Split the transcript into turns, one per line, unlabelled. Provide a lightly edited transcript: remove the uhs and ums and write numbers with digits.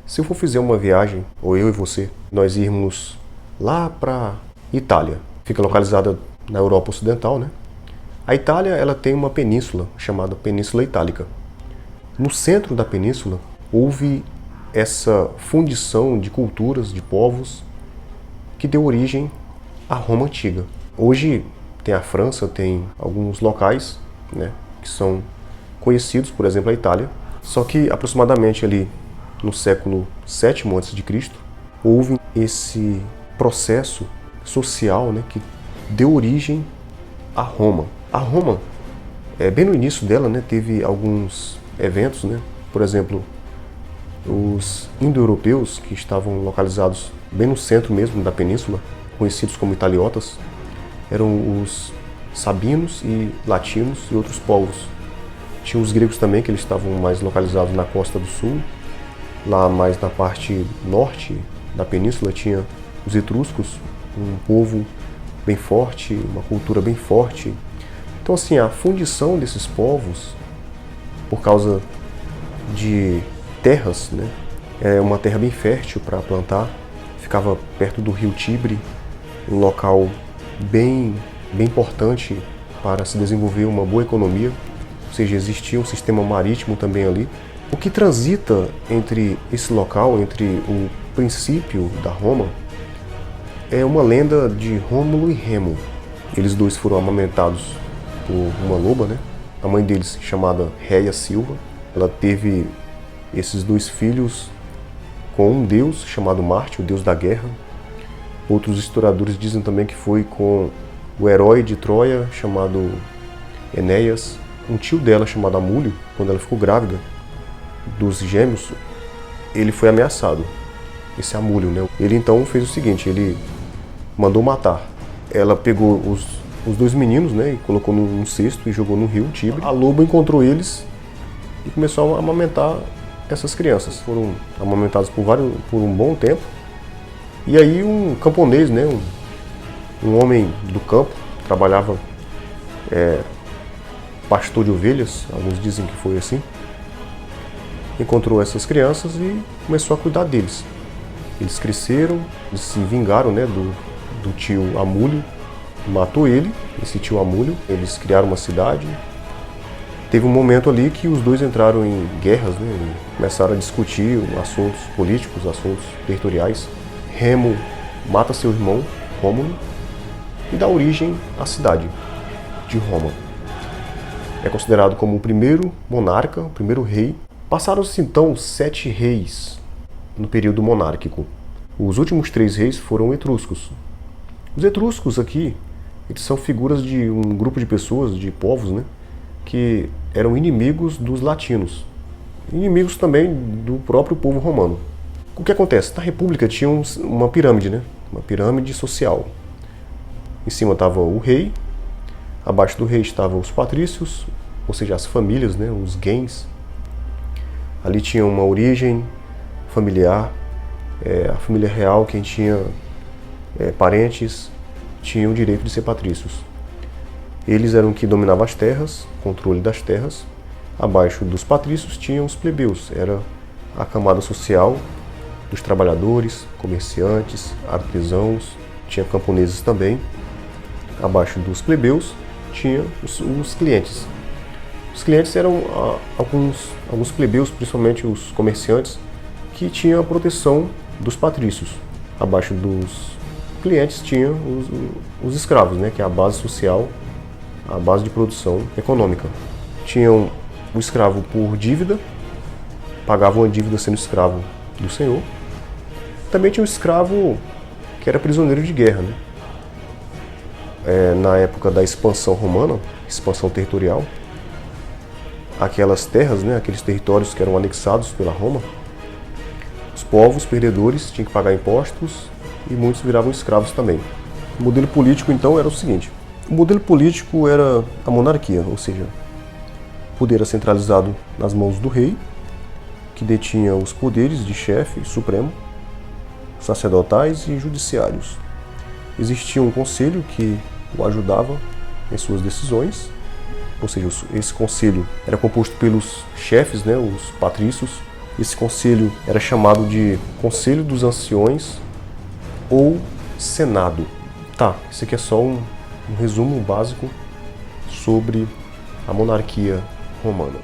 Se eu for fazer uma viagem, ou eu e você, nós irmos lá para Itália, fica localizada na Europa Ocidental, né? A Itália, ela tem uma península chamada Península Itálica. No centro da península houve essa fundição de culturas, de povos, que deu origem à Roma Antiga. Hoje tem a França, tem alguns locais, né, que são conhecidos, por exemplo, a Itália. Só que aproximadamente ali no século VII a.C., houve esse processo social, né, que deu origem a Roma. A Roma, bem no início dela, né, teve alguns eventos, né, por exemplo, os indo-europeus que estavam localizados bem no centro mesmo da península, conhecidos como italiotas, eram os sabinos e latinos e outros povos. Tinha os gregos também, que eles estavam mais localizados na costa do sul. Lá mais na parte norte da península tinha os etruscos, um povo bem forte, uma cultura bem forte. Então assim, a fundição desses povos, por causa de terras, né, é uma terra bem fértil para plantar, ficava perto do rio Tibre, um local bem importante para se desenvolver uma boa economia, ou seja, existia um sistema marítimo também ali. O que transita entre esse local, entre o princípio da Roma, é uma lenda de Rômulo e Remo. Eles dois foram amamentados por uma loba, né? A mãe deles, chamada Réia Silva, ela teve esses dois filhos com um deus chamado Marte, o deus da guerra. Outros historiadores dizem também que foi com o herói de Troia, chamado Enéas. Um tio dela, chamado Amúlio, quando ela ficou grávida dos gêmeos, ele foi ameaçado, esse Amúlio, né? Ele então fez o seguinte, ele mandou matar. Ela pegou os dois meninos, né, e colocou num cesto e jogou no rio Tibre. A loba encontrou eles e começou a amamentar essas crianças. Foram amamentados por um bom tempo. E aí um camponês, né, um homem do campo, trabalhava pastor de ovelhas, alguns dizem que foi assim, encontrou essas crianças e começou a cuidar deles. Eles cresceram, eles se vingaram, né, do tio Amúlio, matou ele, esse tio Amúlio. Eles criaram uma cidade. Teve um momento ali que os dois entraram em guerras, né, e começaram a discutir assuntos políticos, assuntos territoriais. Remo mata seu irmão, Rômulo, e dá origem à cidade de Roma. É considerado como o primeiro monarca, o primeiro rei. Passaram-se então 7 reis no período monárquico. Os últimos 3 reis foram etruscos. Os etruscos aqui, eles são figuras de um grupo de pessoas, de povos, né, que eram inimigos dos latinos. Inimigos também do próprio povo romano. O que acontece? Na República tinha uma pirâmide, né, uma pirâmide social. Em cima estava o rei, abaixo do rei estavam os patrícios, ou seja, as famílias, né, os gens. Ali tinha uma origem familiar, a família real, quem tinha parentes, tinha o direito de ser patrícios. Eles eram que dominavam as terras, controle das terras. Abaixo dos patrícios tinham os plebeus, era a camada social dos trabalhadores, comerciantes, artesãos, tinha camponeses também. Abaixo dos plebeus tinha os clientes. Os clientes eram alguns plebeus, principalmente os comerciantes, que tinham a proteção dos patrícios. Abaixo dos clientes tinham os escravos, né, que é a base social, a base de produção econômica. Tinham o escravo por dívida, pagavam a dívida sendo escravo do senhor. Também tinha o escravo que era prisioneiro de guerra, né? Na época da expansão romana, expansão territorial, aquelas terras, né, aqueles territórios que eram anexados pela Roma, os povos perdedores tinham que pagar impostos e muitos viravam escravos também. O modelo político, então, era o seguinte. O modelo político era a monarquia, ou seja, o poder era centralizado nas mãos do rei, que detinha os poderes de chefe supremo, sacerdotais e judiciários. Existia um conselho que o ajudava em suas decisões, ou seja, esse conselho era composto pelos chefes, né, os patrícios, Esse conselho era chamado de Conselho dos Anciões ou Senado. Tá, esse aqui é só um resumo básico sobre a monarquia romana.